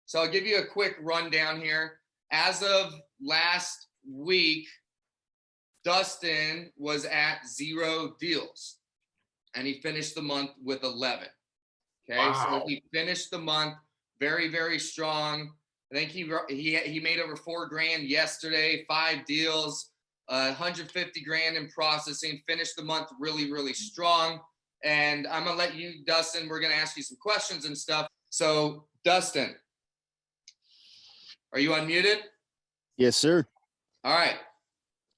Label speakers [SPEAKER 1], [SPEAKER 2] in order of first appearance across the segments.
[SPEAKER 1] So I'll give you a quick rundown here. As of last week, Dustin was at 0 deals, and he finished the month with 11. Okay,
[SPEAKER 2] Wow.
[SPEAKER 1] so he finished the month very, very strong. I think he made over $4,000 yesterday, 5 deals, 150 grand in processing. Finished the month really, really strong. And I'm gonna let you, Dustin. We're gonna ask you some questions and stuff. So, Dustin, are you unmuted?
[SPEAKER 3] Yes, sir.
[SPEAKER 1] All right.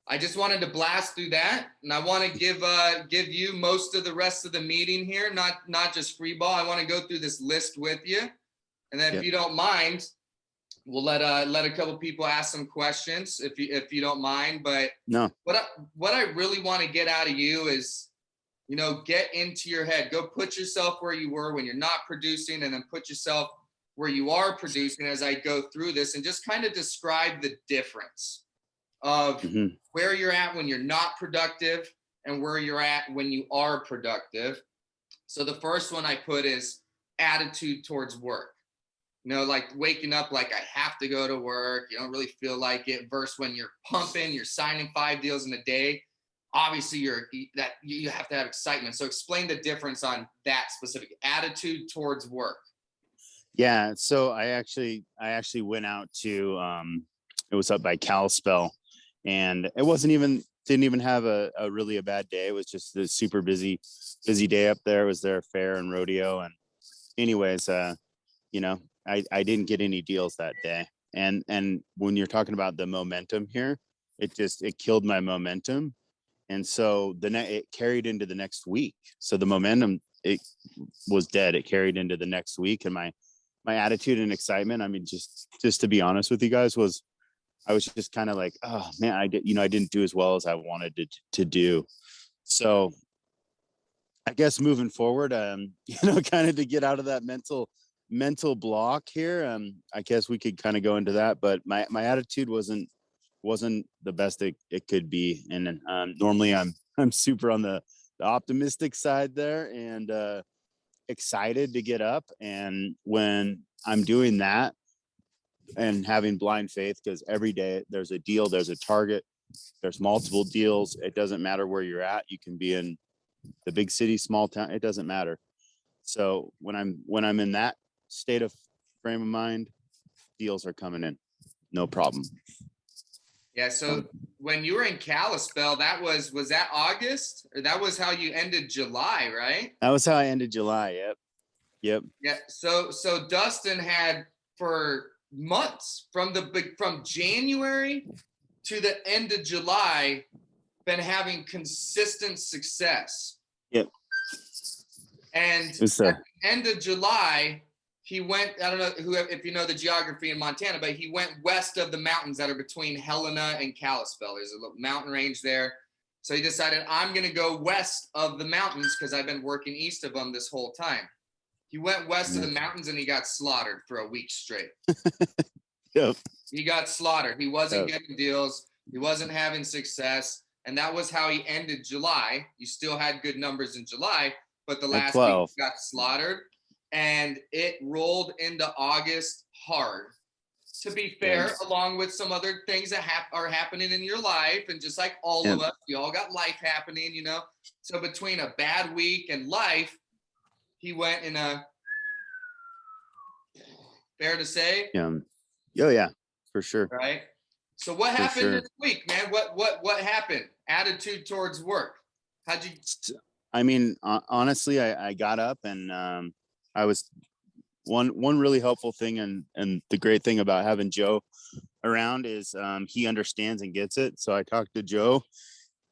[SPEAKER 1] I just wanted to blast through that, and I want to give you most of the rest of the meeting here, not just free ball. I want to go through this list with you, and then if you don't mind, we'll let a couple people ask some questions if you don't mind. But
[SPEAKER 3] no,
[SPEAKER 1] what I really want to get out of you is, get into your head. Go put yourself where you were when you're not producing, and then put yourself where you are producing as I go through this, and just kind of describe the difference of where you're at when you're not productive and where you're at when you are productive. So the first one I put is attitude towards work. Like waking up like I have to go to work, you don't really feel like it, versus when you're pumping, you're signing 5 deals in a day. Obviously you have to have excitement. So explain the difference on that specific attitude towards work.
[SPEAKER 3] Yeah, so I actually went out to it was up by Kalispell, and it didn't even have a really a bad day. It was just a super busy day up there. It was their fair and rodeo. And anyways, I didn't get any deals that day. And when you're talking about the momentum here, it killed my momentum. And so it carried into the next week. So the momentum, it was dead. It carried into the next week. And my attitude and excitement, I mean, just to be honest with you guys, I was just kind of like, oh man, I didn't do as well as I wanted to do. So I guess moving forward, kind of to get out of that mental block here, I guess we could kind of go into that, but my attitude wasn't the best it could be. And normally I'm super on the optimistic side there, and excited to get up. And when I'm doing that and having blind faith, because every day there's a deal, there's a target, there's multiple deals. It doesn't matter where you're at. You can be in the big city, small town, it doesn't matter. So when I'm in that state of frame of mind, deals are coming in, no problem.
[SPEAKER 1] Yeah. So when you were in Kalispell, was that August, or that was how you ended July, right?
[SPEAKER 3] That was how I ended July. Yep.
[SPEAKER 1] Yeah. So Dustin had, for months from January to the end of July, been having consistent success.
[SPEAKER 3] Yep.
[SPEAKER 1] And at the end of July, he went, I don't know if you know the geography in Montana, but he went west of the mountains that are between Helena and Kalispell. There's a little mountain range there. So he decided, I'm going to go west of the mountains because I've been working east of them this whole time. He went west of the mountains and he got slaughtered for a week straight.
[SPEAKER 3] Yep.
[SPEAKER 1] He got slaughtered. He wasn't getting deals. He wasn't having success. And that was how he ended July. You still had good numbers in July, but the last week got slaughtered. And it rolled into August hard. To be fair, along with some other things that are happening in your life, and just like all of us, we all got life happening, So between a bad week and life, he went in a, fair to say?
[SPEAKER 3] Yeah. Oh yeah, for sure.
[SPEAKER 1] Right. So what happened this week, man? What happened? Attitude towards work. How'd you?
[SPEAKER 3] I mean, honestly, I got up, and I was one really helpful thing, and the great thing about having Joe around is he understands and gets it. So I talked to Joe,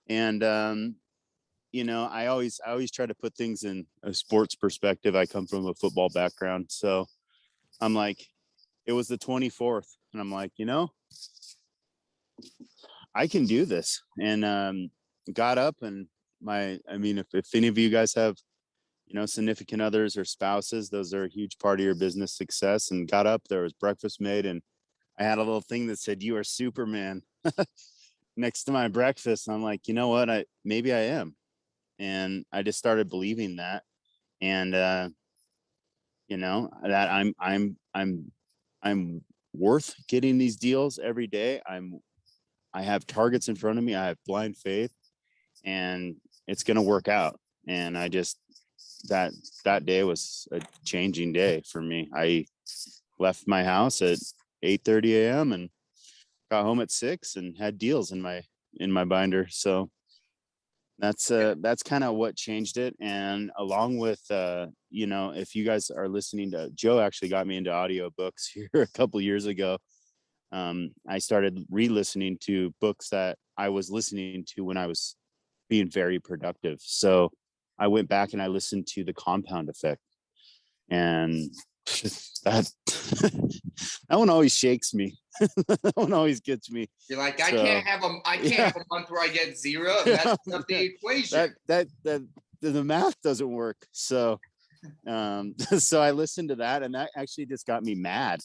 [SPEAKER 3] and I always try to put things in a sports perspective. I come from a football background, so I'm like, it was the 24th, and I'm like, I can do this, and got up, and if any of you guys have significant others or spouses, those are a huge part of your business success. And got up, there was breakfast made, and I had a little thing that said, "You are Superman," next to my breakfast. And I'm like, you know what? Maybe I am. And I just started believing that. And that I'm I'm worth getting these deals every day. I have targets in front of me. I have blind faith, and it's going to work out. And I just, that day was a changing day for me. I left my house at 8:30 a.m. and got home at 6 and had deals in my binder. So that's kind of what changed it. And along with if you guys are listening to, Joe actually got me into audiobooks here a couple years ago. I started re-listening to books that I was listening to when I was being very productive. So I went back and I listened to The Compound Effect, and that that one always shakes me. That one always gets me.
[SPEAKER 1] You're like, I can't have a month where I get 0. And that's up the equation.
[SPEAKER 3] That the math doesn't work. So so I listened to that, and that actually just got me mad.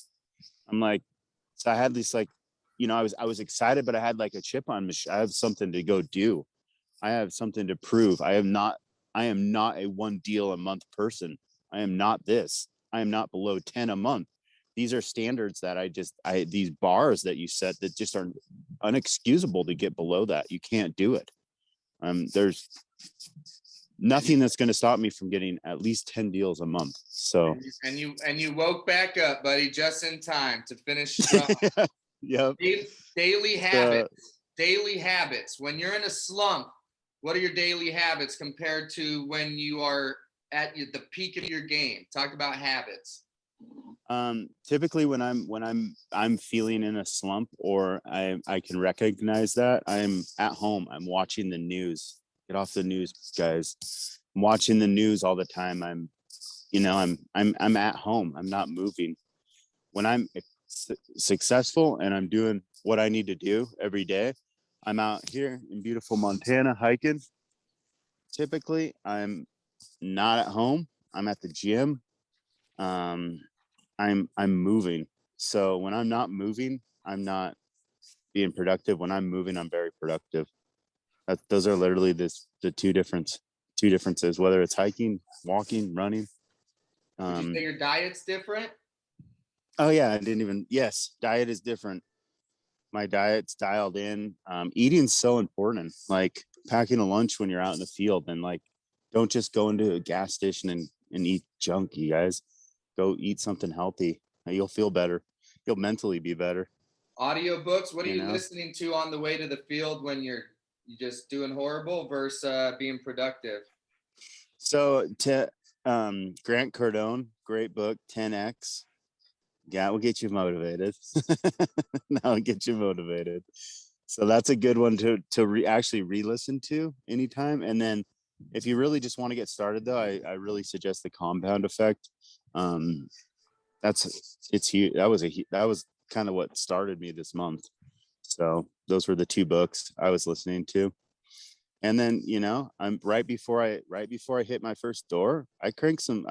[SPEAKER 3] I'm like, so I had this, like, I was excited, but I had like a chip on me. I have something to go do. I have something to prove. I am not a one deal a month person. I am not this. I am not below 10 a month. These are standards that these bars that you set that just are unexcusable to get below that. You can't do it. There's nothing that's going to stop me from getting at least 10 deals a month. So,
[SPEAKER 1] and you woke back up, buddy, just in time to finish strong.
[SPEAKER 3] Yep.
[SPEAKER 1] Daily habits. When you're in a slump, what are your daily habits compared to when you are at the peak of your game? Talk about habits.
[SPEAKER 3] Typically when I'm feeling in a slump, or I can recognize that, I'm at home. I'm watching the news. Get off the news, guys. I'm watching the news all the time. I'm at home. I'm not moving. When I'm successful and I'm doing what I need to do every day, I'm out here in beautiful Montana hiking. Typically, I'm not at home. I'm at the gym. I'm moving. So when I'm not moving, I'm not being productive. When I'm moving, I'm very productive. Those are literally the two differences, whether it's hiking, walking, running.
[SPEAKER 1] Would you say your diet's different?
[SPEAKER 3] Oh yeah, yes, diet is different. My diet's dialed in. Eating's so important. Like packing a lunch when you're out in the field, and like, don't just go into a gas station and eat junk, you guys. Go eat something healthy. You'll feel better. You'll mentally be better.
[SPEAKER 1] Audiobooks. What are you listening to on the way to the field when you're just doing horrible versus being productive?
[SPEAKER 3] So Grant Cardone, great book, 10X. Yeah, it will get you motivated. That'll get you motivated. So that's a good one to actually re-listen to anytime. And then if you really just want to get started, though, I really suggest The Compound Effect. It's huge. That was kind of what started me this month. So those were the two books I was listening to. And then, I'm right before I hit my first door, I crank some,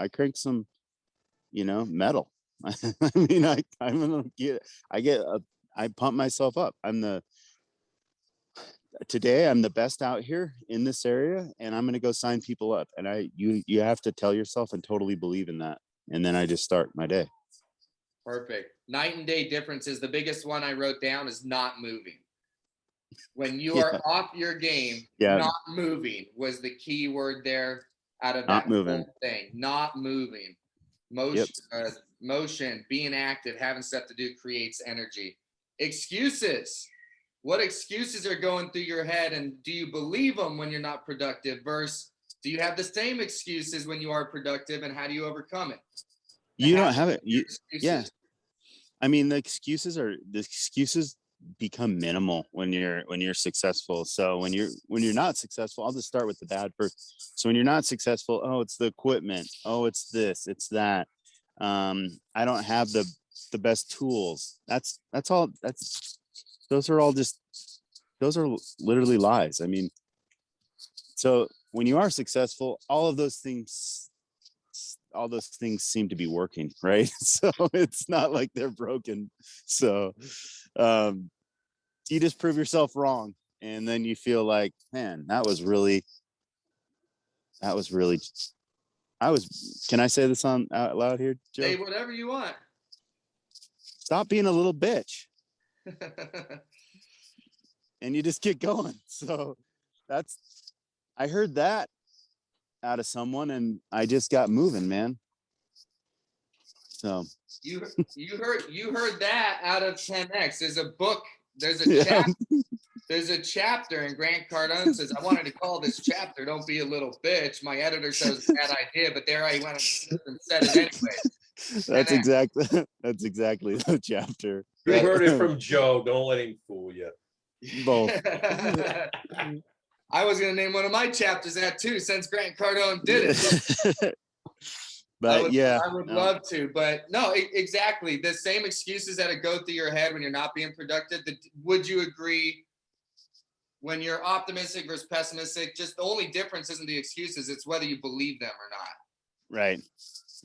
[SPEAKER 3] metal. I mean, I pump myself up. Today I'm the best out here in this area, and I'm going to go sign people up. And you have to tell yourself and totally believe in that. And then I just start my day.
[SPEAKER 1] Perfect. Night and day differences. The biggest one I wrote down is not moving. When you are off your game, not moving was the key word there out of that whole thing. Not moving. Motion, being active, having stuff to do creates energy. Excuses. What excuses are going through your head, and do you believe them when you're not productive versus do you have the same excuses when you are productive, and how do you overcome it?
[SPEAKER 3] You don't have it. Yeah. I mean, the excuses become minimal when you're successful. So when you're not successful, I'll just start with the bad first. So when you're not successful, oh, it's the equipment. Oh, it's this, it's that. I don't have the best tools. Those are literally lies. I mean, so when you are successful, all of those things seem to be working, right? So it's not like they're broken. So you just prove yourself wrong, and then you feel like, man, can I say this out loud here, Joe?
[SPEAKER 1] Say whatever you want.
[SPEAKER 3] stop being a little bitch. And you just get going. So I heard that out of someone and I just got moving, man. So
[SPEAKER 1] you heard that out of 10X. There's a book, there's a chapter, and Grant Cardone says, I wanted to call this chapter Don't Be a Little Bitch. My editor says it's a bad idea, but there I went and said it anyway.
[SPEAKER 3] That's exactly the chapter.
[SPEAKER 2] You heard it from Joe. Don't let him fool you.
[SPEAKER 3] Both.
[SPEAKER 1] I was going to name one of my chapters that too, since Grant Cardone did it.
[SPEAKER 3] But
[SPEAKER 1] I would love to, but no, exactly. The same excuses that go through your head when you're not being productive. Would you agree when you're optimistic versus pessimistic? Just the only difference isn't the excuses. It's whether you believe them or not.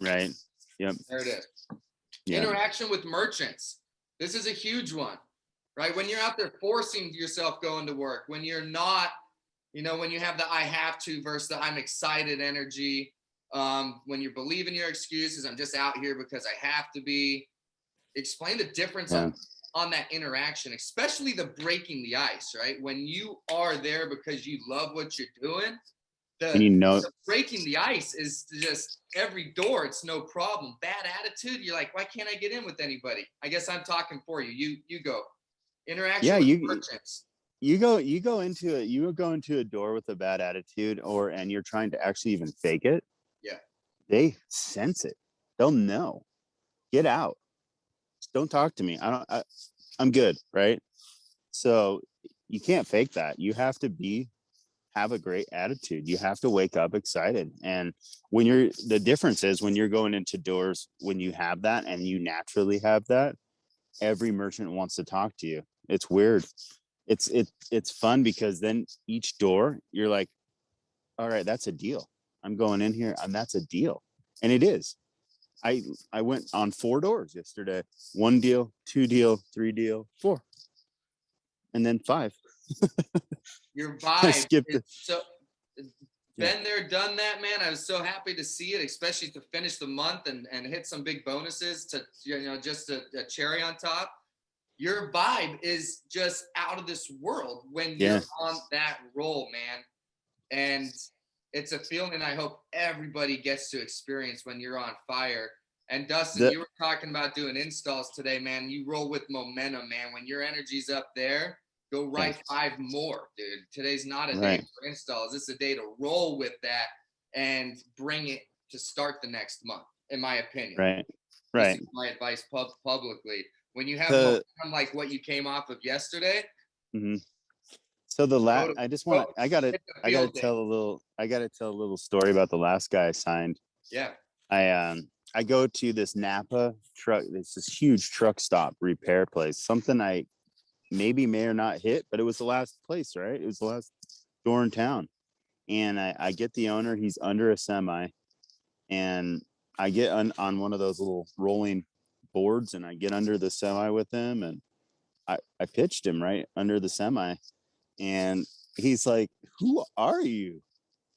[SPEAKER 3] Right. Yep.
[SPEAKER 1] There it is.
[SPEAKER 3] Yeah.
[SPEAKER 1] Interaction with merchants. This is a huge one, right? When you're out there forcing yourself going to work, when you're not, when you have the I have to versus the I'm excited energy, when you're believing your excuses, I'm just out here because I have to be. Explain the difference on that interaction, especially the breaking the ice, right? When you are there because you love what you're doing, the breaking the ice is just every door. It's no problem. Bad attitude. You're like, why can't I get in with anybody? I guess I'm talking for you. You go. Interaction with merchants.
[SPEAKER 3] You go into a door with a bad attitude and you're trying to actually even fake it.
[SPEAKER 1] Yeah.
[SPEAKER 3] They sense it. They'll know. Get out. Don't talk to me. I'm good, right? So you can't fake that. You have to have a great attitude. You have to wake up excited. And the difference is when you're going into doors, when you have that and you naturally have that, every merchant wants to talk to you. It's weird. It's fun because then each door you're like, all right, that's a deal. I'm going in here and that's a deal. And it is. I went on 4 doors yesterday. 1 deal, 2 deal, 3 deal, 4. And then 5.
[SPEAKER 1] Your vibe is so been there, done that, man. I was so happy to see it, especially to finish the month and hit some big bonuses to, just a cherry on top. Your vibe is just out of this world when you're on that roll, man. And it's a feeling I hope everybody gets to experience when you're on fire. And Dustin, you were talking about doing installs today, man. You roll with momentum, man. When your energy's up there, go write 5 more, dude. Today's not a day for installs. It's a day to roll with that and bring it to start the next month, in my opinion.
[SPEAKER 3] Right.
[SPEAKER 1] This is my advice publicly. When you have momentum like what you came off of yesterday. Mm-hmm.
[SPEAKER 3] So I gotta tell a little story about the last guy I signed.
[SPEAKER 1] Yeah.
[SPEAKER 3] I go to this Napa truck. It's this huge truck stop repair place. Something I maybe may or not hit, but it was the last place, right? It was the last door in town. And I get the owner. He's under a semi, and I get on one of those little rolling boards, and I get under the semi with him, and I pitched him right under the semi. And he's like, who are you?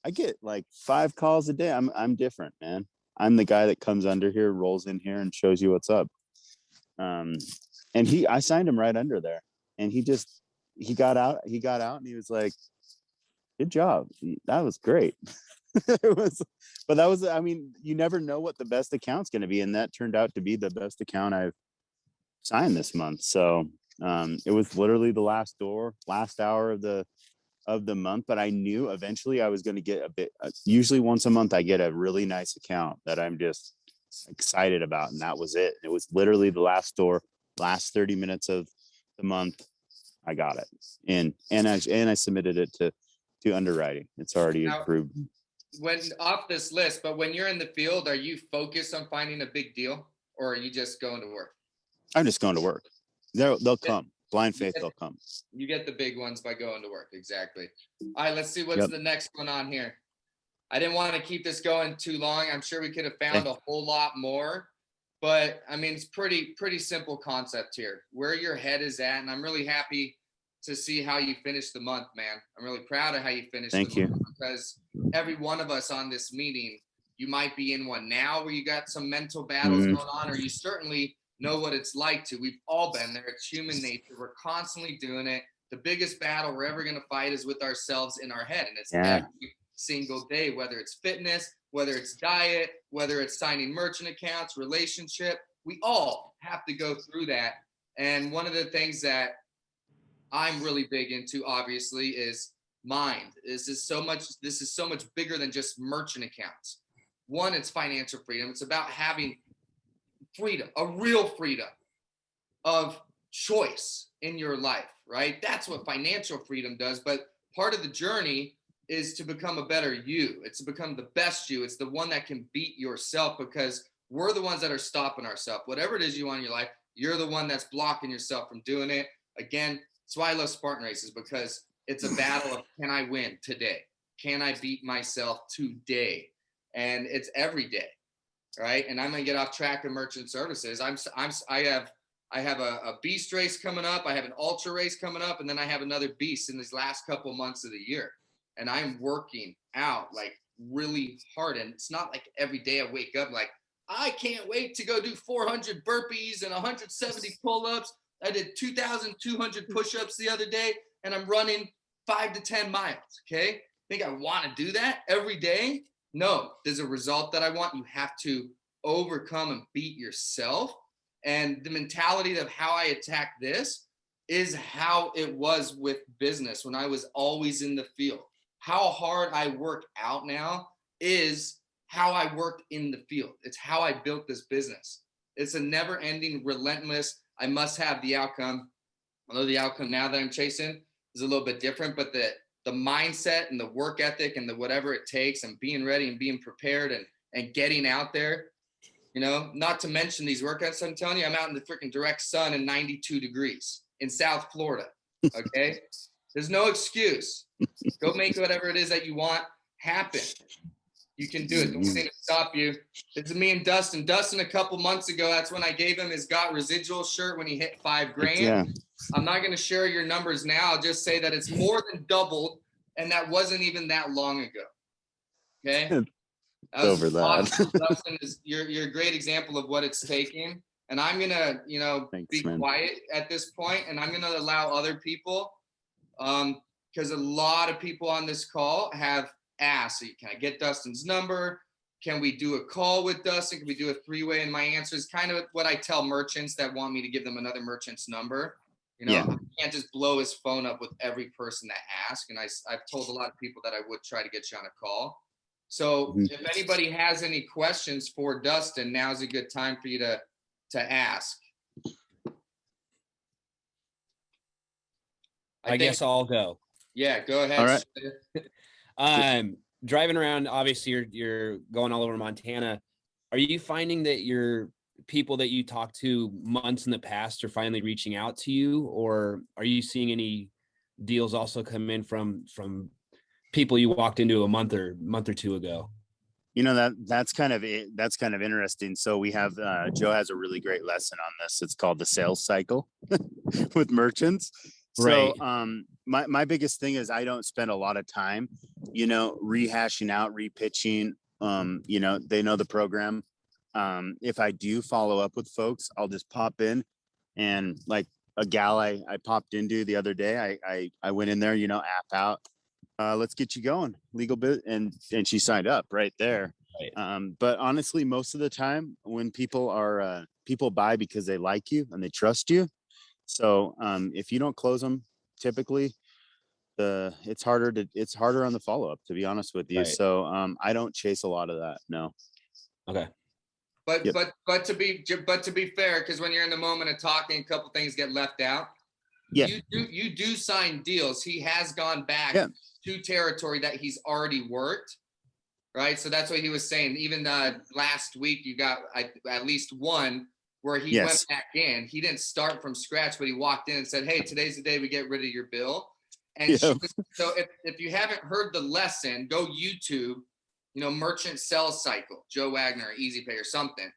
[SPEAKER 3] I get like 5 calls a day. I'm different, man. I'm the guy that comes under here, rolls in here and shows you what's up. And I signed him right under there, and he got out and he was like, good job. That was great. I mean, you never know what the best account's going to be. And that turned out to be the best account I've signed this month. So it was literally the last hour of the month, but I knew eventually I was going to get a bit, usually once a month, I get a really nice account that I'm just excited about. And that was it. It was literally the last 30 minutes of the month. I got it. And I submitted it to underwriting. It's already approved.
[SPEAKER 1] When off this list, but when you're in the field, are you focused on finding a big deal, or are you just going to work?
[SPEAKER 3] I'm just going to work. They'll come. Blind faith, they'll come.
[SPEAKER 1] You get the big ones by going to work. Exactly. All right, let's see what's the next one on here. I didn't want to keep this going too long. I'm sure we could have found a whole lot more, but I mean, it's pretty simple concept here, where your head is at. And I'm really happy to see how you finished the month, man. I'm really proud of how you finished the month, because every one of us on this meeting, you might be in one now where you got some mental battles going on, or you certainly know what it's like to. We've all been there. It's human nature. We're constantly doing it. The biggest battle we're ever going to fight is with ourselves in our head. And it's every single day, whether it's fitness, whether it's diet, whether it's signing merchant accounts, relationship, we all have to go through that. And one of the things that I'm really big into, obviously, is mind. This is so much bigger than just merchant accounts. One, it's financial freedom. It's about having freedom, a real freedom of choice in your life, right? That's what financial freedom does. But part of the journey is to become a better you. It's to become the best you. It's the one that can beat yourself, because we're the ones that are stopping ourselves. Whatever it is you want in your life, you're the one that's blocking yourself from doing it. Again, that's why I love Spartan races, because it's a battle of, can I win today? Can I beat myself today? And it's every day, right? And I'm gonna get off track of merchant services. I have a beast race coming up. I have an ultra race coming up, and then I have another beast in these last couple months of the year. And I'm working out like really hard. And it's not like every day I wake up like, I can't wait to go do 400 burpees and 170 pull-ups. I did 2,200 push-ups the other day, and I'm running 5 to 10 miles. Okay. Think I want to do that every day? No. There's a result that I want. You have to overcome and beat yourself. And the mentality of how I attack this is how it was with business when I was always in the field. How hard I work out now is how I worked in the field. It's how I built this business. It's a never ending, relentless, I must have the outcome. Although the outcome now that I'm chasing is a little bit different, but the mindset and the work ethic and the whatever it takes and being ready and being prepared and getting out there, you know, not to mention these workouts. I'm telling you, I'm out in the freaking direct sun in 92 degrees in South Florida. Okay. There's no excuse. Go make whatever it is that you want happen. You can do it. Don't let it stop you. This is me and Dustin. Dustin, a couple months ago, that's when I gave him his Got Residual shirt when he hit $5,000.
[SPEAKER 3] Yeah.
[SPEAKER 1] I'm not going to share your numbers now. I'll just say that it's more than doubled, and that wasn't even that long ago. Okay? That was
[SPEAKER 3] Over that.
[SPEAKER 1] awesome. Dustin, you're a great example of what it's taking. And I'm going to,
[SPEAKER 3] Thanks,
[SPEAKER 1] be
[SPEAKER 3] man.
[SPEAKER 1] quiet at this point, and I'm going to allow other people, because a lot of people on this call have asked, can I get Dustin's number? Can we do a call with Dustin? Can we do a three-way? And my answer is kind of what I tell merchants that want me to give them another merchant's number. I can't just blow his phone up with every person that asks. And I've told a lot of people that I would try to get you on a call. So if anybody has any questions for Dustin, now's a good time for you to ask.
[SPEAKER 4] I guess I'll go.
[SPEAKER 1] Yeah, go ahead.
[SPEAKER 3] All right.
[SPEAKER 4] Driving around, obviously you're going all over Montana. Are you finding that your people that you talked to months in the past are finally reaching out to you, or are you seeing any deals also come in from people you walked into a month or two ago?
[SPEAKER 3] That's kind of interesting. So we have Joe has a really great lesson on this. It's called the sales cycle with merchants.
[SPEAKER 4] Right.
[SPEAKER 3] So my biggest thing is I don't spend a lot of time, rehashing out, repitching. They know the program. If I do follow up with folks, I'll just pop in, and like a gal I popped into the other day, I went in there, app out. Let's get you going, legal bit, and she signed up right there.
[SPEAKER 4] Right.
[SPEAKER 3] But honestly, most of the time when people buy because they like you and they trust you. So if you don't close them, typically it's harder on the follow-up, to be honest with you. Right. So I don't chase a lot of that. No.
[SPEAKER 4] Okay.
[SPEAKER 1] But to be fair, because when you're in the moment of talking, a couple things get left out.
[SPEAKER 3] Yeah.
[SPEAKER 1] You do sign deals. He has gone back to territory that he's already worked. Right. So that's what he was saying. Even last week, you got at least one where he went back in. He didn't start from scratch, but he walked in and said, hey, today's the day we get rid of your bill. And so if you haven't heard the lesson, go YouTube, merchant sales cycle, Joe Wagner, Easy Pay or something.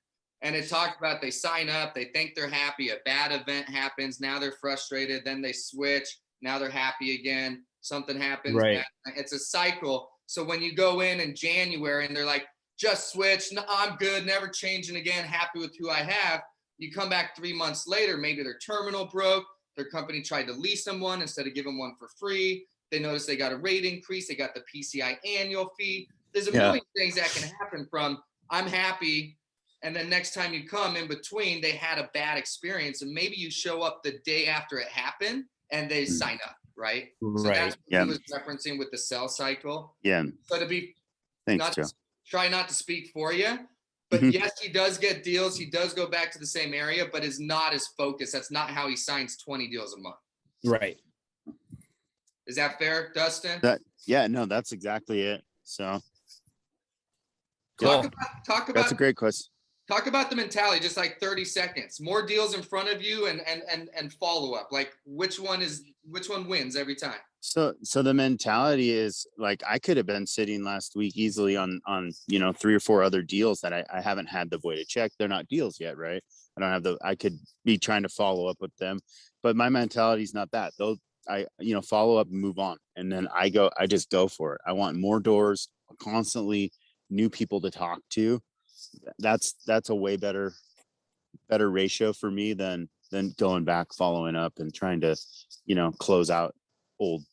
[SPEAKER 1] And it talked about they sign up, they think they're happy, a bad event happens, now they're frustrated, then they switch, now they're happy again, something happens.
[SPEAKER 4] Right.
[SPEAKER 1] It's a cycle. So when you go in January and they're like, just switch, no, I'm good, never changing again, happy with who I have, You come back 3 months later, maybe their terminal broke, their company tried to lease them one instead of giving one for free. They noticed they got a rate increase, they got the PCI annual fee. There's a million things that can happen from I'm happy, and then next time you come in between, they had a bad experience, and maybe you show up the day after it happened and they sign up, right? So that's what he was referencing with the sell cycle.
[SPEAKER 3] Yeah.
[SPEAKER 1] So to be
[SPEAKER 3] Thanks, Joe.
[SPEAKER 1] Try not to speak for you, but yes, he does get deals. He does go back to the same area, but is not as focused. That's not how he signs 20 deals a month.
[SPEAKER 4] Right.
[SPEAKER 1] Is that fair, Dustin?
[SPEAKER 3] No, that's exactly it. So
[SPEAKER 1] talk about
[SPEAKER 3] that's a great question.
[SPEAKER 1] Talk about the mentality, just like 30 seconds. More deals in front of you and follow up. Like which one wins every time?
[SPEAKER 3] So the mentality is like I could have been sitting last week easily on 3 or 4 other deals that I haven't had the voided check. They're not deals yet, right? I could be trying to follow up with them, but my mentality is not that. Those I follow up and move on, and then I just go for it. I want more doors, constantly new people to talk to. That's a way better ratio for me than going back, following up and trying to close out old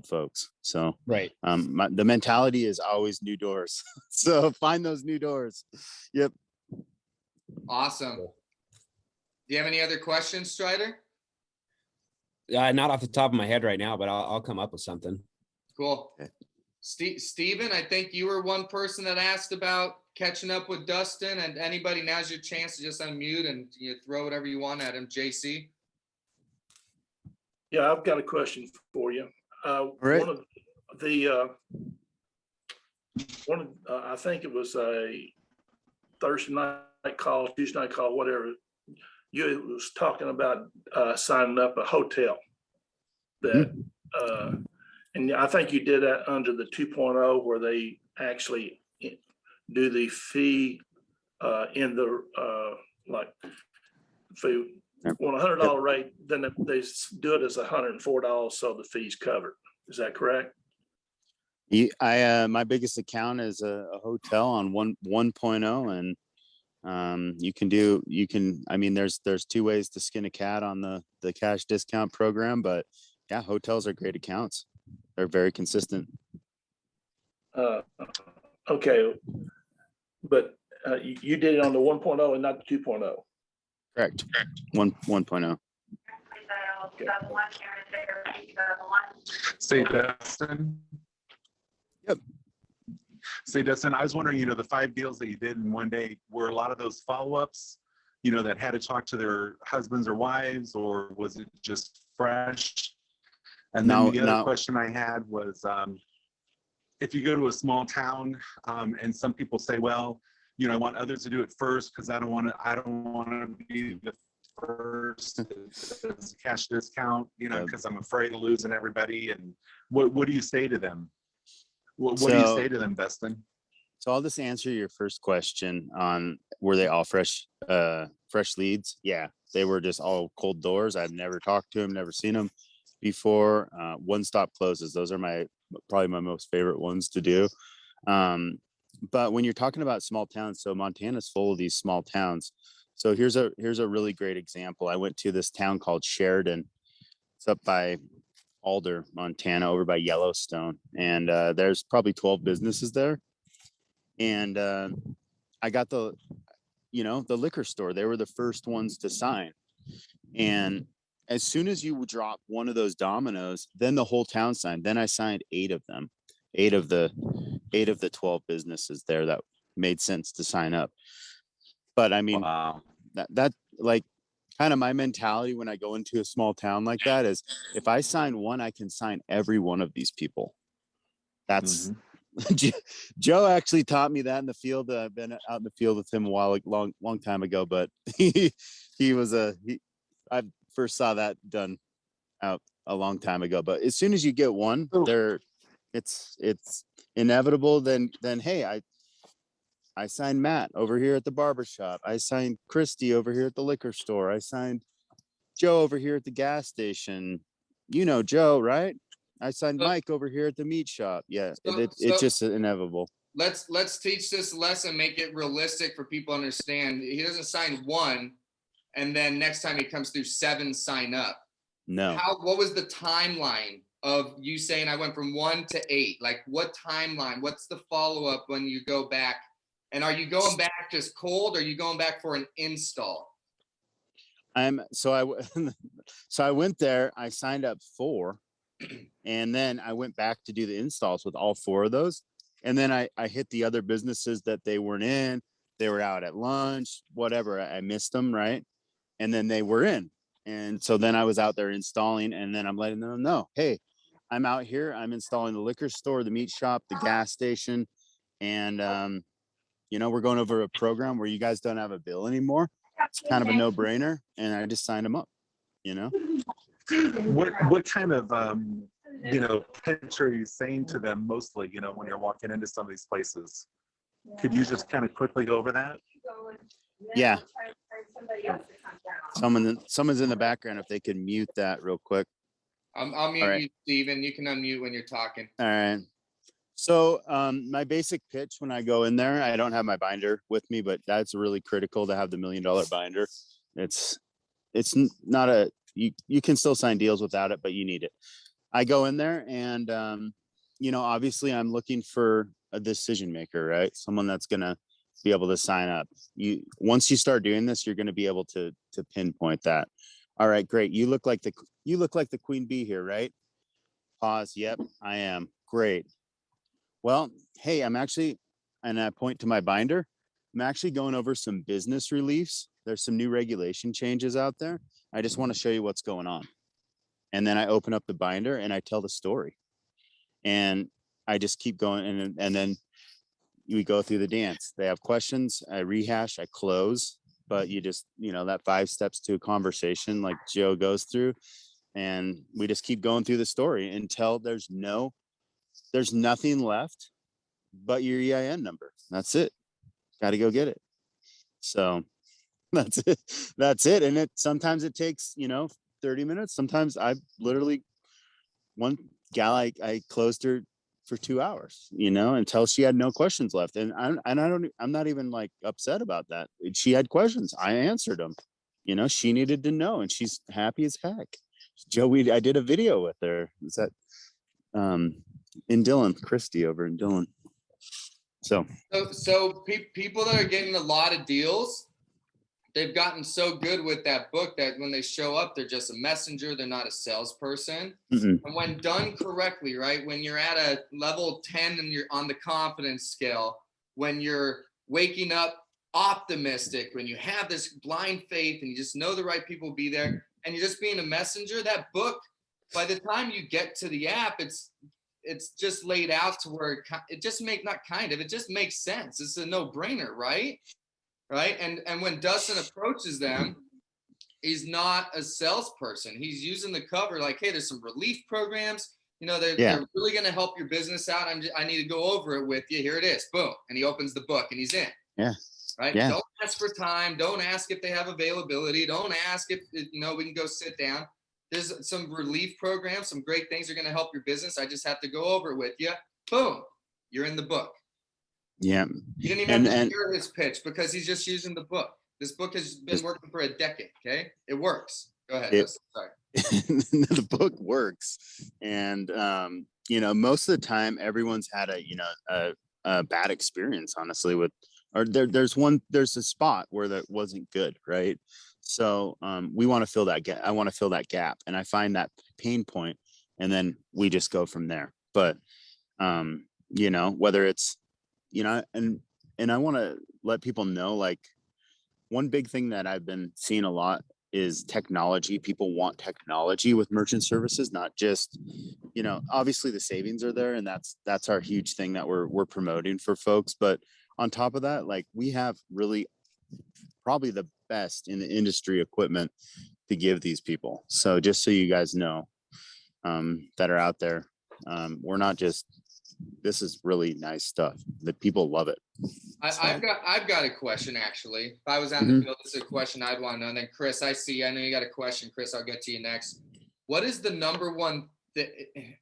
[SPEAKER 3] folks. So
[SPEAKER 4] right.
[SPEAKER 3] The mentality is always new doors. So find those new doors. Yep.
[SPEAKER 1] Awesome. Do you have any other questions, Strider?
[SPEAKER 4] Not off the top of my head right now, but I'll come up with something.
[SPEAKER 1] Cool. Okay. Steven, I think you were one person that asked about catching up with Dustin, and anybody, now's your chance to just unmute and throw whatever you want at him. JC.
[SPEAKER 5] Yeah, I've got a question for you.
[SPEAKER 3] Right.
[SPEAKER 5] I think it was a Thursday night call, Tuesday night call, whatever. You was talking about signing up a hotel that, and I think you did that under the 2.0 where they actually do the fee in the like food. On $100 rate, then they do it as $104, so the fee's covered. Is that correct?
[SPEAKER 3] My biggest account is a hotel on 1.0, and there's 2 ways to skin a cat on the cash discount program, but yeah, hotels are great accounts. They're very consistent.
[SPEAKER 5] Okay, but you did it on the 1.0 and not the 2.0.
[SPEAKER 3] Correct. 1.0.
[SPEAKER 5] Okay.
[SPEAKER 6] Say Dustin.
[SPEAKER 3] Yep.
[SPEAKER 6] Say Dustin, I was wondering, the 5 deals that you did in one day, were a lot of those follow-ups, that had to talk to their husbands or wives, or was it just fresh? And then the other question I had was, if you go to a small town and some people say, well, I want others to do it first because I don't want to be the first as a cash discount, because I'm afraid of losing everybody. And what do you say to them? What do you say to them, Dustin?
[SPEAKER 3] So I'll just answer your first question on were they all fresh leads? Yeah, they were just all cold doors. I've never talked to them, never seen them before. One-stop closes. Those are probably my most favorite ones to do. But when you're talking about small towns, so Montana's full of these small towns. So here's a really great example. I went to this town called Sheridan. It's up by Alder, Montana, over by Yellowstone. And there's probably 12 businesses there. And I got the liquor store. They were the first ones to sign. And as soon as you drop one of those dominoes, then the whole town signed. Then I signed 8 of them. 8 of the 12 businesses there that made sense to sign up. But I mean,
[SPEAKER 6] wow.
[SPEAKER 3] that like kind of my mentality when I go into a small town like that is if I sign one, I can sign every one of these people. That's Joe actually taught me that in the field. I've been out in the field with him long time ago, but I first saw that done out a long time ago. But as soon as you get one, it's inevitable. Then hey, I signed Matt over here at the barbershop. I signed Christy over here at the liquor store. I signed Joe over here at the gas station. Joe, right? I signed Mike over here at the meat shop. Yeah, it's just inevitable.
[SPEAKER 1] Let's teach this lesson, make it realistic for people to understand. He doesn't sign one. and then next time he comes through 7 sign up.
[SPEAKER 3] No.
[SPEAKER 1] What was the timeline of you saying I went from 1 to 8? Like what timeline? What's the follow-up when you go back? And are you going back just cold, or are you going back for an install?
[SPEAKER 3] So I went there, I signed up 4, and then I went back to do the installs with all 4 of those. And then I hit the other businesses that they weren't in. They were out at lunch, whatever. I missed them, right? And then they were in. And so then I was out there installing, and then I'm letting them know, hey, I'm out here. I'm installing the liquor store, the meat shop, the gas station. And, we're going over a program where you guys don't have a bill anymore. It's kind of a no-brainer. And I just signed them up,
[SPEAKER 6] What kind of, pitch are you saying to them mostly, when you're walking into some of these places? Could you just kind of quickly go over that?
[SPEAKER 3] Yeah. Someone's in the background. If they could mute that real quick.
[SPEAKER 1] I'll mute you, Steven. You can unmute when you're talking.
[SPEAKER 3] All right. So my basic pitch when I go in there, I don't have my binder with me, but that's really critical to have the $1 million binder. It's not you can still sign deals without it, but you need it. I go in there and, obviously I'm looking for a decision maker, right? Someone that's going to be able to sign up. Once you start doing this, you're going to be able to pinpoint that. All right, great. You look like the queen bee here, right? Pause. Yep, I am. Great. Well, hey, and I point to my binder. I'm actually going over some business reliefs. There's some new regulation changes out there. I just want to show you what's going on. And then I open up the binder and I tell the story. And I just keep going. And then we go through the dance. They have questions. I rehash, I close. But you just, that 5 steps to a conversation like Joe goes through. And we just keep going through the story until there's nothing left but your EIN number. That's it. Got to go get it. So that's it. And sometimes it takes 30 minutes. Sometimes one gal I closed her for 2 hours, until she had no questions left. And I'm not even like upset about that. She had questions, I answered them. She needed to know, and she's happy as heck. Joe, I did a video with her. Is that in Dillon, Christie over in Dillon. So
[SPEAKER 1] people that are getting a lot of deals, they've gotten so good with that book that when they show up, they're just a messenger. They're not a salesperson. Mm-hmm. And when done correctly, right? When you're at a level 10 and you're on the confidence scale, when you're waking up optimistic, when you have this blind faith and you just know the right people will be there and you're just being a messenger, that book, by the time you get to the app, it's just laid out to where it just makes sense. It's a no-brainer, right? Right. And when Dustin approaches them, he's not a salesperson. He's using the cover like, hey, there's some relief programs. They're really going to help your business out. I need to go over it with you. Here it is. Boom. And he opens the book and he's in.
[SPEAKER 3] Yeah.
[SPEAKER 1] Right. Yeah. Don't ask for time. Don't ask if they have availability. Don't ask if, we can go sit down. There's some relief programs. Some great things are going to help your business. I just have to go over it with you. Boom. You're in the book.
[SPEAKER 3] Yeah.
[SPEAKER 1] You didn't even have to hear his pitch because he's just using the book. This book has been working for a decade. Okay. It works. Go ahead. Sorry.
[SPEAKER 3] The book works. And, most of the time everyone's had a bad experience, honestly, there's a spot where that wasn't good. Right. So, we want to fill that gap. I want to fill that gap, and I find that pain point, and then we just go from there. But, whether it's, and I want to let people know, like, one big thing that I've been seeing a lot is technology. People want technology with merchant services, not just, obviously the savings are there, and that's our huge thing that we're promoting for folks. But on top of that, like, we have really probably the best in the industry equipment to give these people. So just so you guys know, that are out there, this is really nice stuff that people love it.
[SPEAKER 1] I've got a question, actually. If I was out in the field, this is a question I'd want to know. And then Chris, I know you got a question. Chris, I'll get to you next. What is the number one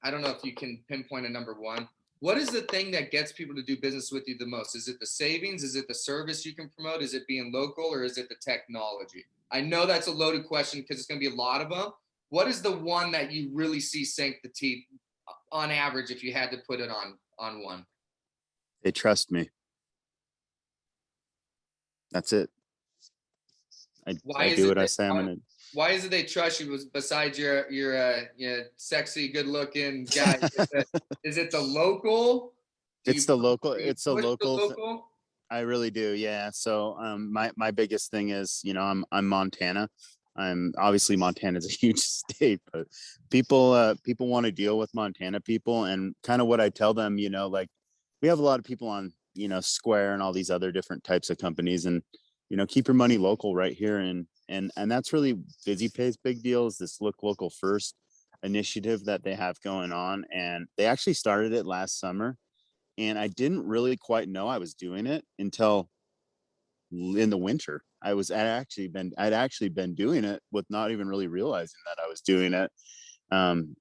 [SPEAKER 1] I don't know if you can pinpoint a number one. What is the thing that gets people to do business with you the most? Is it the savings? Is it the service you can promote? Is it being local, or is it the technology? I know that's a loaded question because it's going to be a lot of them. What is the one that you really see sink the teeth on average if you had to put it on one?
[SPEAKER 3] They trust me. That's it. I do what I say I'm gonna.
[SPEAKER 1] Why is it they trust you? Besides your sexy, good looking guy, is it the local?
[SPEAKER 3] It's the local. It's a
[SPEAKER 1] Push the
[SPEAKER 3] local.
[SPEAKER 1] local?
[SPEAKER 3] I really do. Yeah. So my biggest thing is, I'm Montana. I'm obviously Montana's a huge state, but people want to deal with Montana people, and kind of what I tell them, like we have a lot of people on, Square and all these other different types of companies, and keep your money local right here. And that's really VisiPay's big deal, is this look local first initiative that they have going on. And they actually started it last summer. And I didn't really quite know I was doing it until in the winter. I'd actually been doing it with not even really realizing that I was doing it.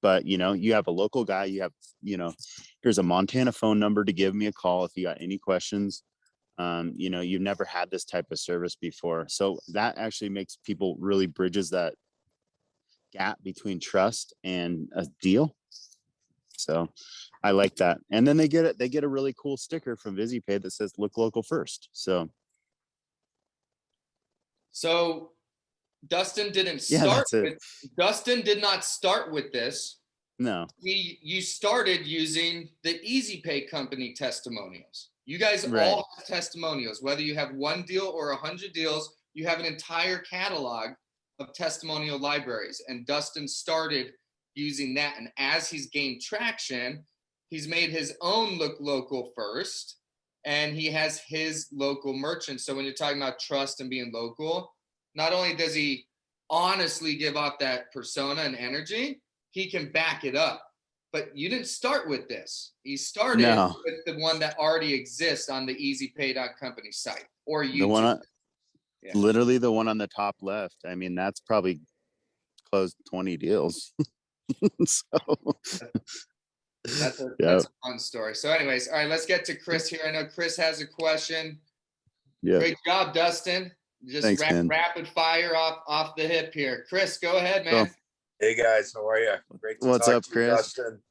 [SPEAKER 3] But you have a local guy, here's a Montana phone number to give me a call if you got any questions. You've never had this type of service before. So that actually makes people really bridges that gap between trust and a deal. So I like that. And then they get a really cool sticker from VisiPay that says look local first. So
[SPEAKER 1] Dustin didn't
[SPEAKER 3] yeah,
[SPEAKER 1] start
[SPEAKER 3] that's it.
[SPEAKER 1] with Dustin did not start with this.
[SPEAKER 3] No.
[SPEAKER 1] You started using the Easy Pay company testimonials. You guys
[SPEAKER 3] Right.
[SPEAKER 1] all have testimonials, whether you have one deal or 100 deals, you have an entire catalog of testimonial libraries. And Dustin started using that. And as he's gained traction, he's made his own look local first, and he has his local merchants. So when you're talking about trust and being local, not only does he honestly give off that persona and energy, he can back it up. But you didn't start with this. You started with the one that already exists on the easypay.company site or YouTube.
[SPEAKER 3] The one literally the one on the top left. I mean, that's probably closed 20 deals. So
[SPEAKER 1] that's a fun story. So anyways, all right, let's get to Chris here. I know Chris has a question.
[SPEAKER 3] Yeah.
[SPEAKER 1] Great job, Dustin. Just
[SPEAKER 3] Thanks,
[SPEAKER 1] rapid fire off the hip here. Chris, go ahead, man.
[SPEAKER 3] Go.
[SPEAKER 2] Hey guys, how are you? Great to
[SPEAKER 3] What's
[SPEAKER 2] talk
[SPEAKER 3] up,
[SPEAKER 2] to you,
[SPEAKER 3] Chris?
[SPEAKER 2] Dustin.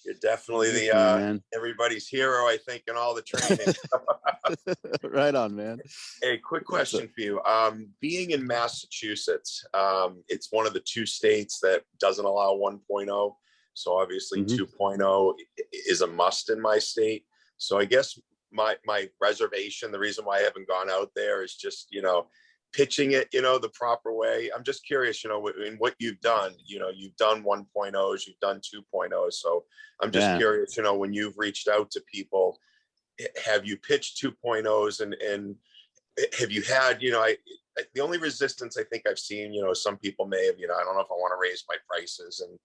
[SPEAKER 2] You're definitely
[SPEAKER 3] Good for you, man.
[SPEAKER 2] everybody's hero, I think, in all the training.
[SPEAKER 3] Right on, man.
[SPEAKER 2] Hey, quick question for you. Being in Massachusetts, it's one of the two states that doesn't allow 1.0. So obviously 2.0 is a must in my state. So I guess my reservation, the reason why I haven't gone out there is just, pitching it, the proper way. I'm just curious, in what you've done, you've done 1.0s, you've done 2.0s. So I'm just curious, when you've reached out to people, have you pitched 2.0s and have you had, the only resistance I think I've seen, some people may have, I don't know if I want to raise my prices and,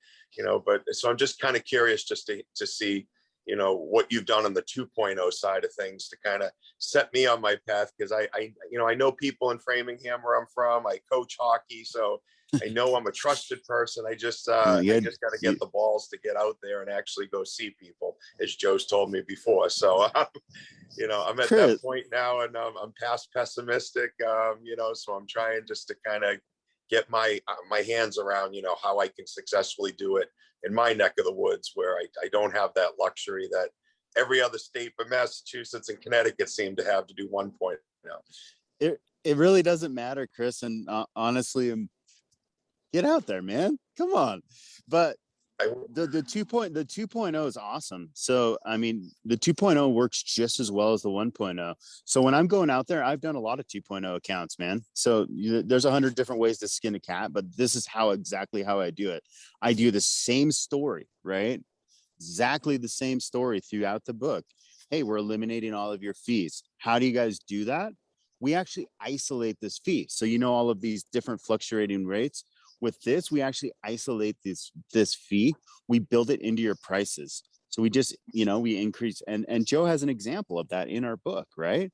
[SPEAKER 2] but so I'm just kind of curious just to see, what you've done on the 2.0 side of things to kind of set me on my path. Cause I know people in Framingham where I'm from, I coach hockey. So I know I'm a trusted person. I just got to get the balls to get out there and actually go see people, as Joe's told me before. So, I'm at that point now and I'm past pessimistic, so I'm trying just to kind of get my hands around, how I can successfully do it in my neck of the woods where I don't have that luxury that every other state but Massachusetts and Connecticut seem to have to do 1.0.
[SPEAKER 3] It really doesn't matter, Chris. And honestly, get out there, man. Come on. But the 2.0 is awesome. So, I mean, the 2.0 works just as well as the 1.0. So when I'm going out there, I've done a lot of 2.0 accounts, man. So there's 100 different ways to skin a cat, but this is exactly how I do it. I do the same story, right? Exactly the same story throughout the book. Hey, we're eliminating all of your fees. How do you guys do that? We actually isolate this fee. So, all of these different fluctuating rates. With this, we actually isolate this fee. We build it into your prices. So we just, we increase. And Joe has an example of that in our book, right?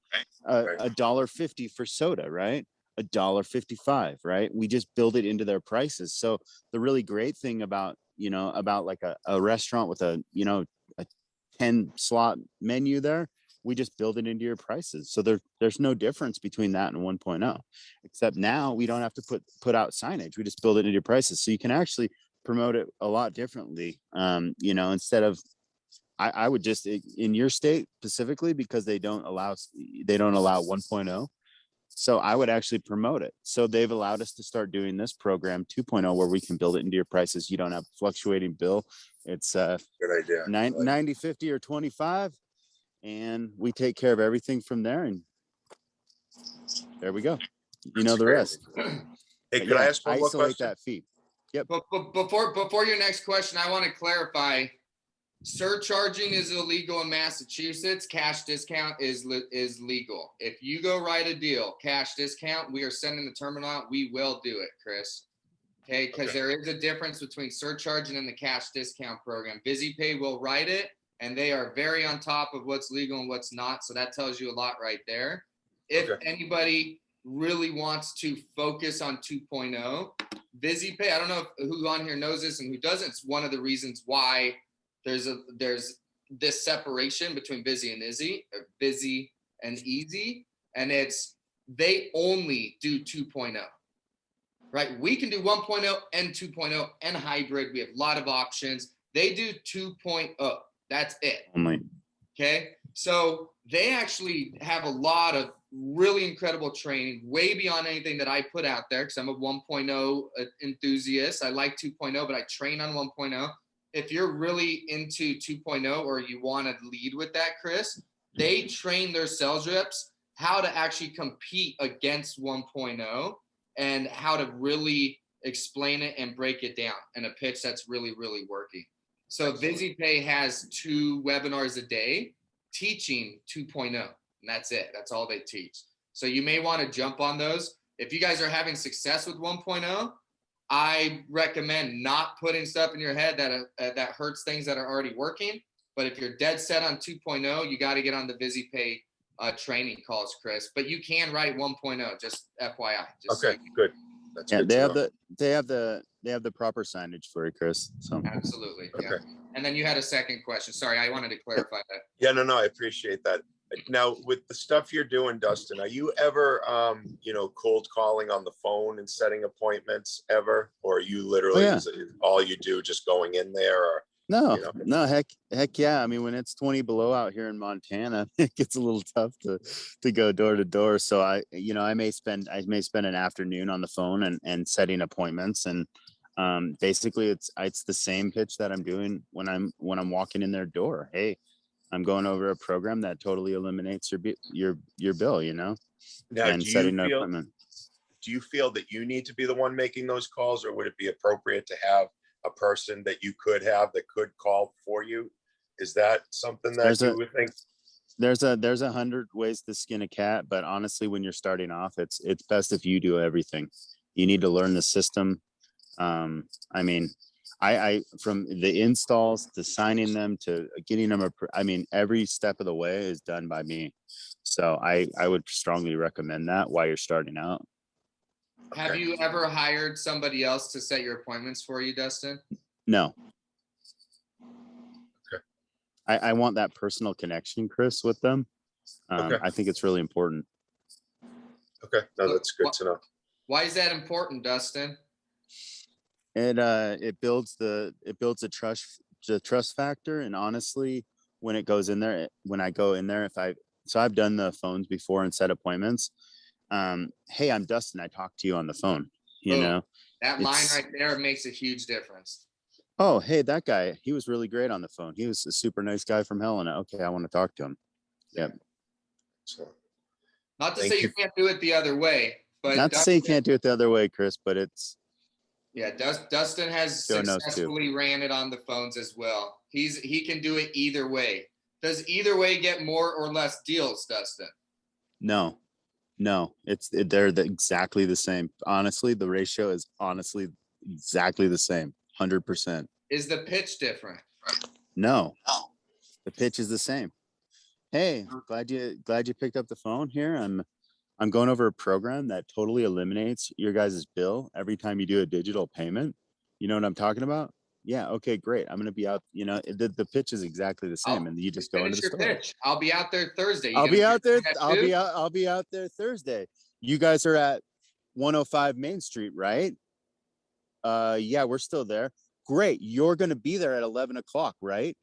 [SPEAKER 3] $1.50 for soda, right? $1.55, right? We just build it into their prices. So the really great thing about like a restaurant with a 10 slot menu there, we just build it into your prices. So there's no difference between that and 1.0, except now we don't have to put out signage. We just build it into your prices. So you can actually promote it a lot differently. Instead of, I would just, in your state specifically, because they don't allow 1.0. So I would actually promote it. So they've allowed us to start doing this program 2.0, where we can build it into your prices. You don't have fluctuating bill. It's
[SPEAKER 2] Good idea.
[SPEAKER 3] 90, 50 or 25. And we take care of everything from there. And there we go. You know the rest.
[SPEAKER 2] Hey, could I ask one more
[SPEAKER 3] isolate
[SPEAKER 2] question?
[SPEAKER 3] that fee. Yep.
[SPEAKER 1] But before your next question, I want to clarify. Surcharging is illegal in Massachusetts. Cash discount is legal. If you go write a deal, cash discount, we are sending the terminal out. We will do it, Chris. Okay, because there is a difference between surcharging and the cash discount program. VisiPay will write it, and they are very on top of what's legal and what's not. So that tells you a lot right there. If anybody really wants to focus on 2.0, VisiPay, I don't know who on here knows this and who doesn't. It's one of the reasons why there's this separation between Busy and Easy, and it's they only do 2.0, right? We can do 1.0 and 2.0 and hybrid. We have a lot of options. They do 2.0. That's it. Okay. So they actually have a lot of really incredible training, way beyond anything that I put out there, because I'm a 1.0 enthusiast. I like 2.0, but I train on 1.0. If you're really into 2.0 or you want to lead with that, Chris, they train their sales reps how to actually compete against 1.0 and how to really explain it and break it down in a pitch that's really, really working. So VisiPay has 2 webinars a day teaching 2.0, and that's it. That's all they teach. So you may want to jump on those. If you guys are having success with 1.0, I recommend not putting stuff in your head that hurts things that are already working. But if you're dead set on 2.0, you got to get on the VisiPay training calls, Chris. But you can write 1.0, just FYI.
[SPEAKER 2] Okay, good. That's good.
[SPEAKER 3] They have the proper signage for it, Chris. So
[SPEAKER 1] absolutely.
[SPEAKER 2] Okay.
[SPEAKER 1] Yeah. And then you had a second question. Sorry, I wanted to clarify that.
[SPEAKER 2] Yeah, no, I appreciate that. Now, with the stuff you're doing, Dustin, are you ever, cold calling on the phone and setting appointments ever? Or are you literally, is all you do just going in there? Or,
[SPEAKER 3] no, heck yeah. I mean, when it's 20 below out here in Montana, it gets a little tough to go door to door. So I may spend an afternoon on the phone and setting appointments. And basically it's the same pitch that I'm doing when I'm walking in their door. Hey, I'm going over a program that totally eliminates your bill,
[SPEAKER 2] Now,
[SPEAKER 3] and setting an appointment.
[SPEAKER 2] Do you feel that you need to be the one making those calls, or would it be appropriate to have a person that you could have that could call for you? Is that something that you would think?
[SPEAKER 3] There's 100 ways to skin a cat, but honestly, when you're starting off, it's best if you do everything. You need to learn the system. I mean, I from the installs to signing them to getting them, every step of the way is done by me. So I would strongly recommend that while you're starting out.
[SPEAKER 2] Okay.
[SPEAKER 1] Have you ever hired somebody else to set your appointments for you, Dustin?
[SPEAKER 3] No.
[SPEAKER 2] Okay.
[SPEAKER 3] I want that personal connection, Chris, with them.
[SPEAKER 2] Okay.
[SPEAKER 3] I think it's really important.
[SPEAKER 2] Okay. No, that's good to know.
[SPEAKER 1] Why is that important, Dustin?
[SPEAKER 3] It builds the trust factor. And honestly, when I go in there, I've done the phones before and set appointments. Hey, I'm Dustin. I talked to you on the phone,
[SPEAKER 1] that line right there makes a huge difference.
[SPEAKER 3] Oh, hey, that guy, he was really great on the phone. He was a super nice guy from Helena. Okay. I want to talk to him. Yep.
[SPEAKER 2] So,
[SPEAKER 1] not to say you can't do it the other way, but
[SPEAKER 3] not to say you can't do it the other way, Chris, but it's,
[SPEAKER 1] yeah, Dustin has successfully ran it on the phones as well. He can do it either way. Does either way get more or less deals, Dustin?
[SPEAKER 3] No, they're exactly the same. Honestly, the ratio is exactly the same. 100%.
[SPEAKER 1] Is the pitch different?
[SPEAKER 3] No, the pitch is the same. Hey, glad you picked up the phone here. I'm going over a program that totally eliminates your guys' bill every time you do a digital payment. You know what I'm talking about? Yeah. Okay, great. I'm going to be out, the pitch is exactly the same. And you just go into
[SPEAKER 1] Finish
[SPEAKER 3] the
[SPEAKER 1] your
[SPEAKER 3] store.
[SPEAKER 1] pitch. I'll be out there Thursday. You
[SPEAKER 3] I'll
[SPEAKER 1] gonna
[SPEAKER 3] be out there.
[SPEAKER 1] at
[SPEAKER 3] I'll
[SPEAKER 1] 2?
[SPEAKER 3] be out there Thursday. You guys are at 105 Main Street, right? Yeah, we're still there. Great. You're going to be there at 11 o'clock, right?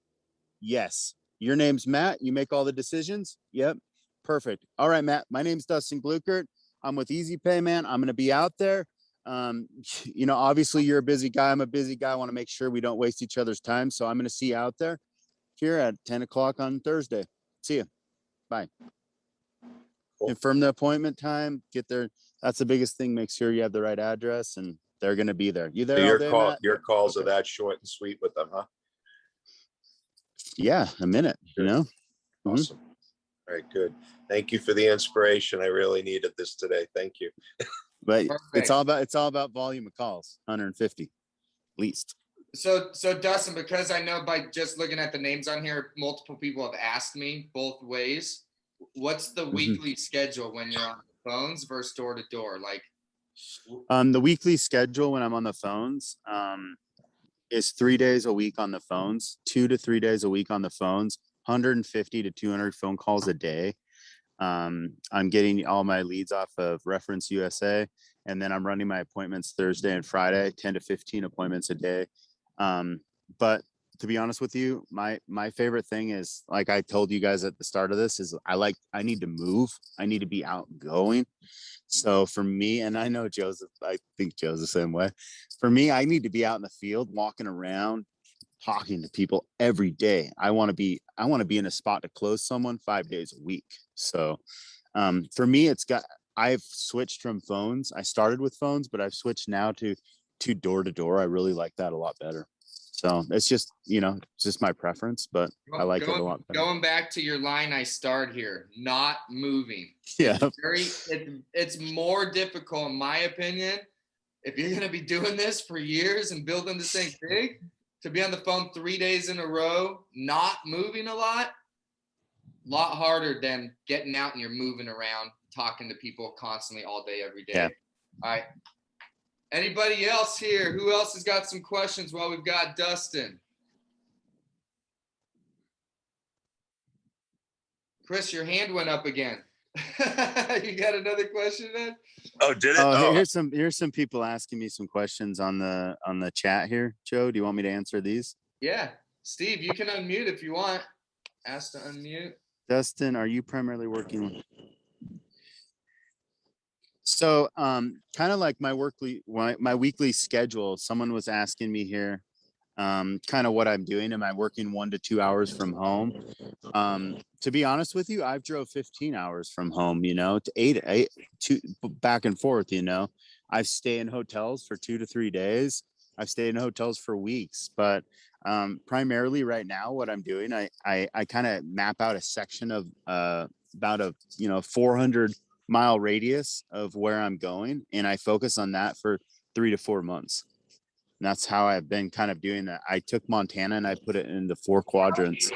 [SPEAKER 3] Yes. Your name's Matt. You make all the decisions. Yep. Perfect. All right, Matt. My name's Dustin Glukert. I'm with Easy Pay, man. I'm going to be out there. Obviously you're a busy guy. I'm a busy guy. I want to make sure we don't waste each other's time. So I'm going to see you out there here at 10 o'clock on Thursday. See you. Bye.
[SPEAKER 2] Cool.
[SPEAKER 3] Confirm the appointment time. Get there. That's the biggest thing. Make sure you have the right address and they're going to be there. You there
[SPEAKER 2] So
[SPEAKER 3] all day, Matt?
[SPEAKER 2] your calls
[SPEAKER 3] Okay.
[SPEAKER 2] are that short and sweet with them, huh?
[SPEAKER 3] Yeah, a minute,
[SPEAKER 2] Awesome.
[SPEAKER 3] Mhm.
[SPEAKER 2] All right, good. Thank you for the inspiration. I really needed this today. Thank you.
[SPEAKER 3] But
[SPEAKER 1] Perfect.
[SPEAKER 3] it's all about volume of calls, 150 at least.
[SPEAKER 1] So Dustin, because I know by just looking at the names on here, multiple people have asked me both ways. What's the weekly schedule when you're on the phones versus door to door? Like,
[SPEAKER 3] The weekly schedule when I'm on the phones is 3 days a week on the phones, 2 to 3 days a week on the phones, 150 to 200 phone calls a day. I'm getting all my leads off of Reference USA, and then I'm running my appointments Thursday and Friday, 10 to 15 appointments a day. But to be honest with you, my favorite thing is, like I told you guys at the start of this, is I need to move. I need to be outgoing. So for me, and I know Joseph, I think Joe's the same way. For me, I need to be out in the field, walking around, talking to people every day. I want to be in a spot to close someone 5 days a week. So for me, I've switched from phones. I started with phones, but I've switched now to door to door. I really like that a lot better. So it's just, it's just my preference, but I like it a lot better.
[SPEAKER 1] Going back to your line, I start here, not moving.
[SPEAKER 3] Yeah.
[SPEAKER 1] It's more difficult, in my opinion, if you're going to be doing this for years and building this thing big, to be on the phone 3 days in a row, not moving a lot harder than getting out and you're moving around, talking to people constantly all day, every day.
[SPEAKER 3] Yeah.
[SPEAKER 1] All right. Anybody else here? Who else has got some questions while we've got Dustin? Chris, your hand went up again. You got another question, man?
[SPEAKER 2] Oh, did it?
[SPEAKER 3] Oh, here's some people asking me some questions on the chat here. Joe, do you want me to answer these?
[SPEAKER 1] Yeah. Steve, you can unmute if you want. Ask to unmute.
[SPEAKER 3] Dustin, are you primarily working? So kind of like my weekly schedule, someone was asking me here kind of what I'm doing. Am I working 1 to 2 hours from home? To be honest with you, I've drove 15 hours from home, to 8 back and forth, I've stayed in hotels for 2 to 3 days. I've stayed in hotels for weeks, but primarily right now, what I'm doing, I kind of map out a section of about a 400-mile radius of where I'm going, and I focus on that for 3 to 4 months. And that's how I've been kind of doing that. I took Montana and I put it into 4 quadrants.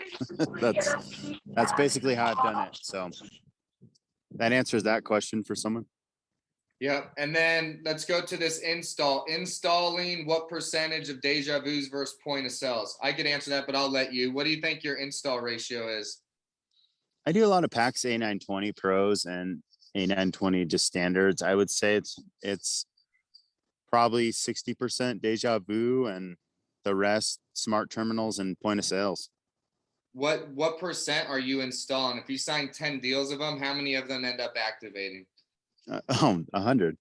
[SPEAKER 3] That's basically how I've done it. So that answers that question for someone.
[SPEAKER 1] Yep. And then let's go to this installing. What percentage of deja vus versus point of sales? I could answer that, but I'll let you. What do you think your install ratio is?
[SPEAKER 3] I do a lot of packs, A920 pros and A920 just standards. I would say it's probably 60% deja vu and the rest smart terminals and point of sales.
[SPEAKER 1] What percent are you installing? If you sign 10 deals of them, how many of them end up activating?
[SPEAKER 3] 100.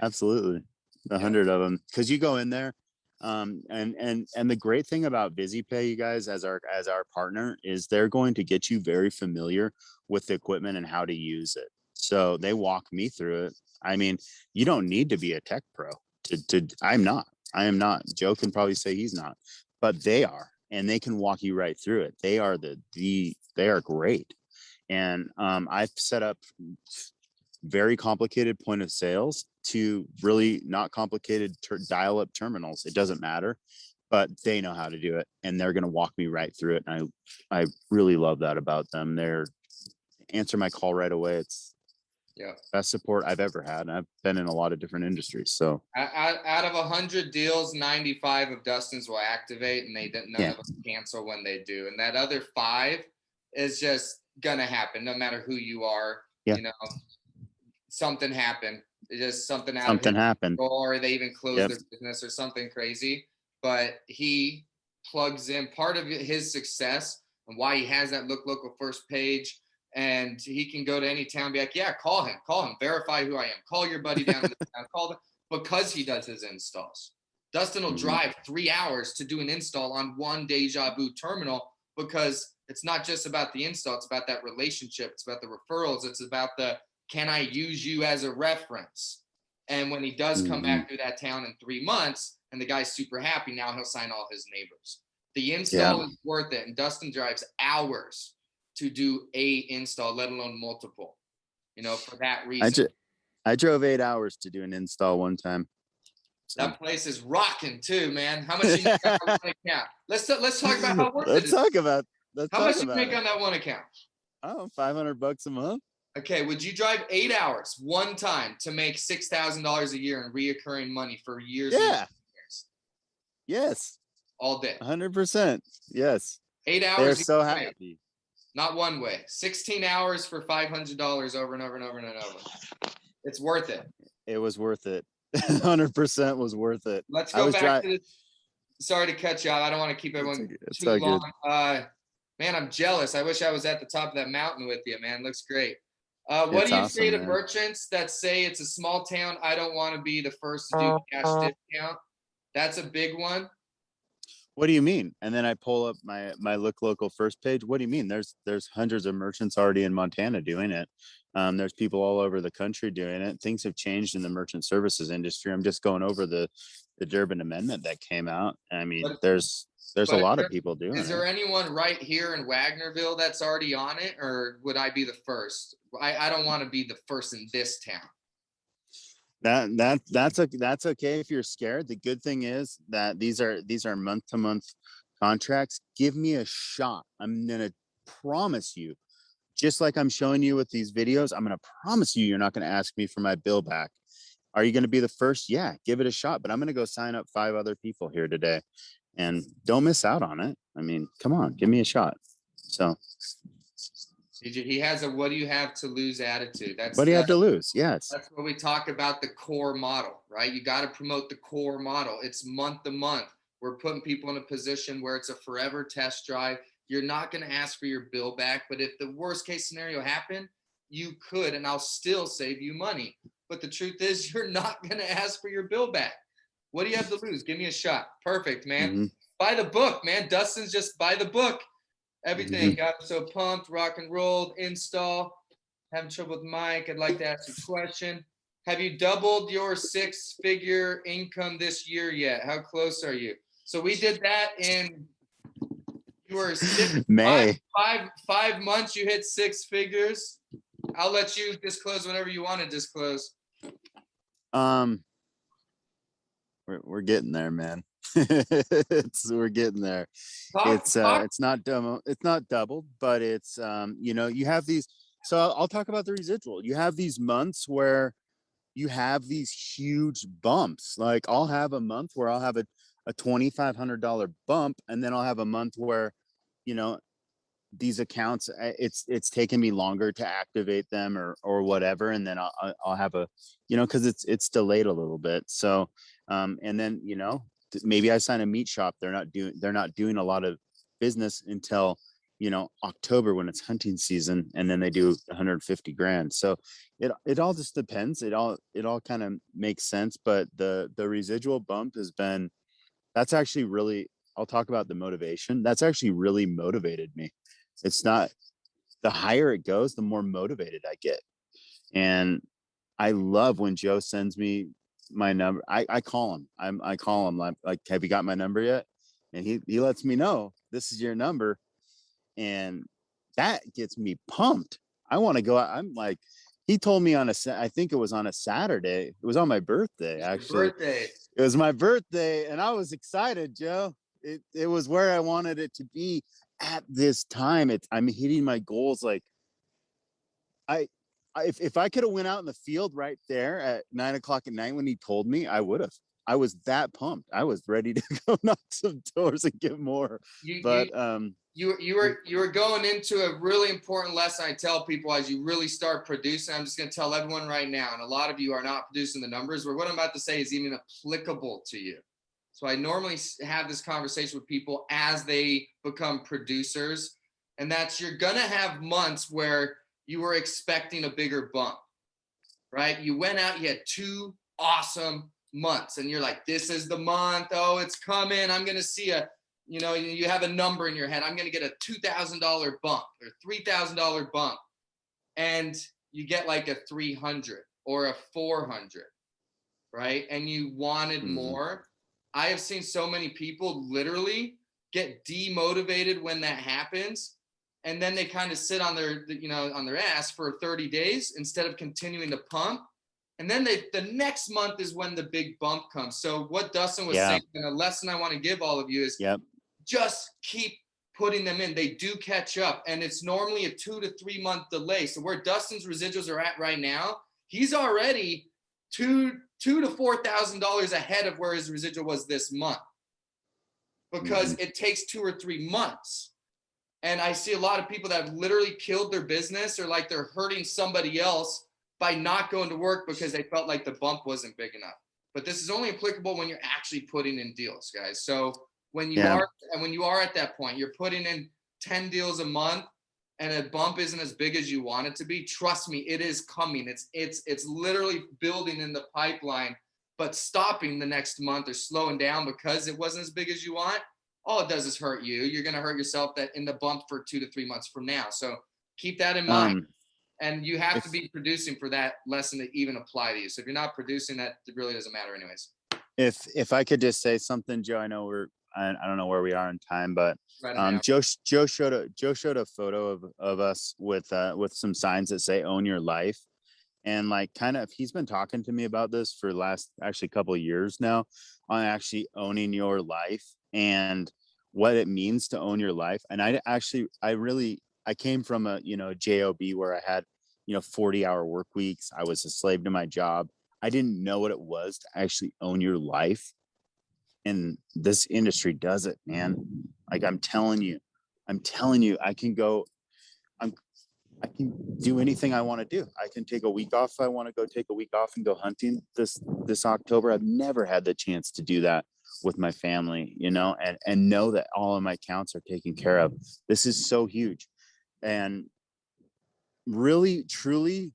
[SPEAKER 3] Absolutely. 100 of them. Cause you go in there. And the great thing about VisiPay, you guys, as our partner, is they're going to get you very familiar with the equipment and how to use it. So they walk me through it. I mean, you don't need to be a tech pro I am not. Joe can probably say he's not, but they are, and they can walk you right through it. They are they are great. And I've set up very complicated point of sales to really not complicated dial up terminals. It doesn't matter, but they know how to do it, and they're going to walk me right through it. And I really love that about them. They're answer my call right away.
[SPEAKER 1] Yeah.
[SPEAKER 3] Best support I've ever had. And I've been in a lot of different industries. So
[SPEAKER 1] Out of 100 deals, 95 of Dustin's will activate, and none of us cancel when they do. And that other 5 is just gonna happen, no matter who you are.
[SPEAKER 3] Yeah.
[SPEAKER 1] You know, something happened. It's just something out
[SPEAKER 3] something
[SPEAKER 1] of his
[SPEAKER 3] happened.
[SPEAKER 1] control, or they even closed
[SPEAKER 3] Yep.
[SPEAKER 1] their business or something crazy. But he plugs in part of his success and why he has that Look Local first page. And he can go to any town and be like, yeah, call him, verify who I am. Call your buddy down in the town, call them, because he does his installs. Dustin will drive 3 hours to do an install on one Deja Vu terminal, because it's not just about the install. It's about that relationship. It's about the referrals. It's about the, can I use you as a reference? And when he does come back through that town in 3 months and the guy's super happy, now he'll sign all his neighbors. The install is worth it. And Dustin drives hours to do a install, let alone multiple, for that reason.
[SPEAKER 3] I drove 8 hours to do an install one time. So.
[SPEAKER 1] That place is rocking too, man. How much you make on that one account? Let's talk about how worth it is. How much you make on that one account?
[SPEAKER 3] Oh, $500 a month.
[SPEAKER 1] Okay, would you drive 8 hours one time to make $6,000 a year in reoccurring money for years?
[SPEAKER 3] Yeah.
[SPEAKER 1] Years?
[SPEAKER 3] Yes.
[SPEAKER 1] All day.
[SPEAKER 3] 100%. Yes.
[SPEAKER 1] 8 hours.
[SPEAKER 3] They're so happy.
[SPEAKER 1] Not one way. 16 hours for $500 over and over and over and over. It's worth it.
[SPEAKER 3] It was worth it. 100% was worth it.
[SPEAKER 1] Let's go back to this. Sorry to cut you out. I don't want to keep everyone too long. Man, I'm jealous. I wish I was at the top of that mountain with you, man. Looks great. What do you say to merchants that say it's a small town? I don't want to be the first to do cash discount. That's a big one.
[SPEAKER 3] What do you mean? And then I pull up my Look Local first page. What do you mean? There's hundreds of merchants already in Montana doing it. There's people all over the country doing it. Things have changed in the merchant services industry. I'm just going over the Durbin Amendment that came out. I mean, there's a lot of people doing it.
[SPEAKER 1] Is there anyone right here in Wagnerville that's already on it, or would I be the first? I don't want to be the first in this town.
[SPEAKER 3] That's okay if you're scared. The good thing is that these are month-to-month contracts. Give me a shot. I'm gonna promise you, just like I'm showing you with these videos, I'm gonna promise you're not gonna ask me for my bill back. Are you gonna be the first? Yeah, give it a shot. But I'm gonna go sign up 5 other people here today, and don't miss out on it. I mean, come on, give me a shot. So.
[SPEAKER 1] He has a what do you have to lose attitude.
[SPEAKER 3] What do you have to lose? Yes.
[SPEAKER 1] That's what we talk about, the core model, right? You got to promote the core model. It's month to month. We're putting people in a position where it's a forever test drive. You're not going to ask for your bill back, but if the worst case scenario happened, you could, and I'll still save you money. But the truth is, you're not going to ask for your bill back. What do you have to lose? Give me a shot. Perfect, man. Buy the book, man. Dustin's just buy the book. Everything got so pumped, rock and rolled, install. Having trouble with Mike. I'd like to ask you a question. Have you doubled your 6-figure income this year yet? How close are you? So we did that in you were
[SPEAKER 3] May.
[SPEAKER 1] 5 months. You hit 6 figures. I'll let you disclose whatever you want to disclose.
[SPEAKER 3] We're getting there, man. We're getting there. It's not doubled, but it's you have these. So I'll talk about the residual. You have these months where you have these huge bumps. Like I'll have a month where I'll have a $2,500 bump, and then I'll have a month where these accounts, it's taken me longer to activate them or whatever, and then I'll have a because it's delayed a little bit. So and then maybe I sign a meat shop. They're not doing a lot of business until October when it's hunting season, and then they do 150 grand. So it all just depends. It all kind of makes sense. But the residual bump that's actually really, I'll talk about the motivation. That's actually really motivated me. It's not, the higher it goes, the more motivated I get. And I love when Joe sends me my number. I call him. I call him like, have you got my number yet? And he lets me know this is your number. And that gets me pumped. I want to go out. I'm like, he told me I think it was on a Saturday. It was on my birthday, actually. It was my birthday, and I was excited, Joe. It was where I wanted it to be at this time. I'm hitting my goals. Like if I could have went out in the field right there at 9 o'clock at night when he told me, I would have. I was that pumped. I was ready to go knock some doors and get more. But
[SPEAKER 1] you were going into a really important lesson. I tell people as you really start producing, I'm just going to tell everyone right now, and a lot of you are not producing the numbers, where what I'm about to say is even applicable to you. So I normally have this conversation with people as they become producers, and that's you're going to have months where you were expecting a bigger bump, right? You went out, you had 2 awesome months, and you're like, this is the month. Oh, it's coming. I'm going to see you have a number in your head. I'm going to get a $2,000 bump or $3,000 bump. And you get like a 300 or a 400, right? And you wanted more. I have seen so many people literally get demotivated when that happens. And then they kind of sit on their ass for 30 days instead of continuing to pump. And then the next month is when the big bump comes. So what Dustin was saying, and a lesson I want to give all of you is just keep putting them in. They do catch up, and it's normally a 2 to 3 month delay. So where Dustin's residuals are at right now, he's already $2,000 to $4,000 ahead of where his residual was this month, because it takes 2 or 3 months. And I see a lot of people that have literally killed their business, or like they're hurting somebody else by not going to work because they felt like the bump wasn't big enough. But this is only applicable when you're actually putting in deals, guys. So when you are at that point, you're putting in 10 deals a month and a bump isn't as big as you want it to be, trust me, it is coming. It's literally building in the pipeline, but stopping the next month or slowing down because it wasn't as big as you want, all it does is hurt you. You're going to hurt yourself that in the bump for 2 to 3 months from now. So keep that in mind. And you have to be producing for that lesson to even apply to you. So if you're not producing, that it really doesn't matter anyways.
[SPEAKER 3] If I could just say something, Joe, I know I don't know where we are in time, but Joe showed a photo of us with some signs that say "Own Your Life," and like kind of he's been talking to me about this for the last actually couple of years now on actually owning your life and what it means to own your life. And I came from a job where I had 40-hour work weeks. I was a slave to my job. I didn't know what it was to actually own your life. And this industry does it, man. Like I'm telling you, I can do anything I want to do. I can take a week off if I want to go take a week off and go hunting this October. I've never had the chance to do that with my family, and know that all of my accounts are taken care of. This is so huge. And really, truly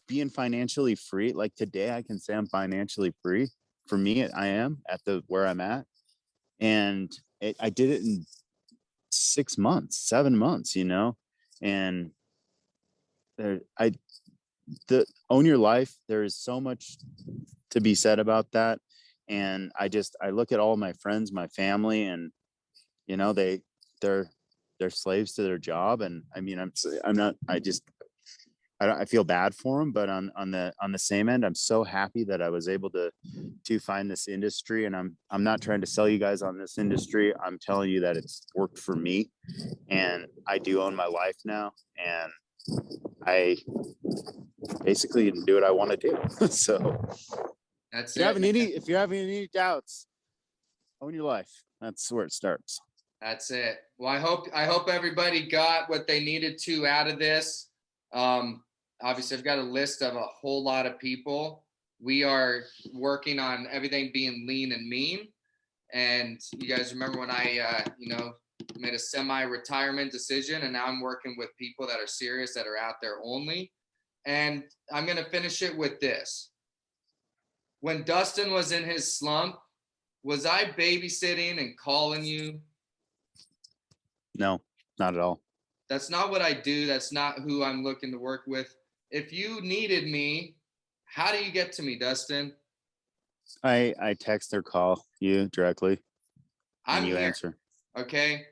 [SPEAKER 3] being financially free, like today I can say I'm financially free. For me, I am at where I'm at, and I did it in 6 months, 7 months, and the own your life. There is so much to be said about that, and I look at all my friends, my family, and they're slaves to their job, and I mean I feel bad for them, but on the same end, I'm so happy that I was able to find this industry. And I'm not trying to sell you guys on this industry. I'm telling you that it's worked for me, and I do own my life now, and I basically can do what I want to do. So
[SPEAKER 1] that's
[SPEAKER 3] if you're having any doubts, own your life. That's where it starts.
[SPEAKER 1] That's it. Well, I hope everybody got what they needed to out of this. Obviously, I've got a list of a whole lot of people. We are working on everything being lean and mean. And you guys remember when I, made a semi-retirement decision, and now I'm working with people that are serious, that are out there only. And I'm going to finish it with this. When Dustin was in his slump, was I babysitting and calling you?
[SPEAKER 3] No, not at all.
[SPEAKER 1] That's not what I do. That's not who I'm looking to work with. If you needed me, how do you get to me, Dustin?
[SPEAKER 3] I text or call you directly.
[SPEAKER 1] I'm
[SPEAKER 3] you
[SPEAKER 1] here.
[SPEAKER 3] Answer.
[SPEAKER 1] Okay.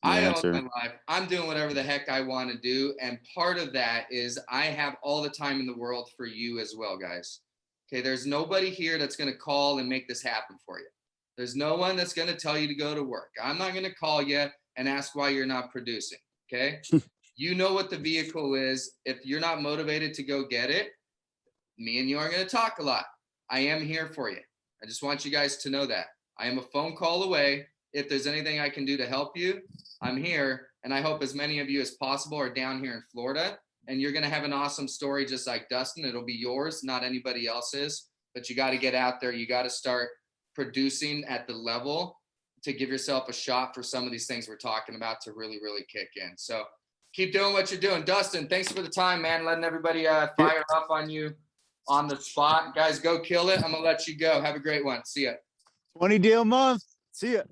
[SPEAKER 3] I
[SPEAKER 1] own my life. I'm doing whatever the heck I want to do. And part of that is I have all the time in the world for you as well, guys. Okay. There's nobody here that's going to call and make this happen for you. There's no one that's going to tell you to go to work. I'm not going to call you and ask why you're not producing. Okay. You know what the vehicle is. If you're not motivated to go get it, me and you aren't going to talk a lot. I am here for you. I just want you guys to know that. I am a phone call away. If there's anything I can do to help you, I'm here. And I hope as many of you as possible are down here in Florida. And you're going to have an awesome story just like Dustin. It'll be yours, not anybody else's. But you got to get out there. You got to start producing at the level to give yourself a shot for some of these things we're talking about to really, really kick in. So keep doing what you're doing. Dustin, thanks for the time, man. Letting everybody fire up on you on the spot. Guys, go kill it. I'm going to let you go. Have a great one. See ya.
[SPEAKER 3] 20 deal a month. See ya.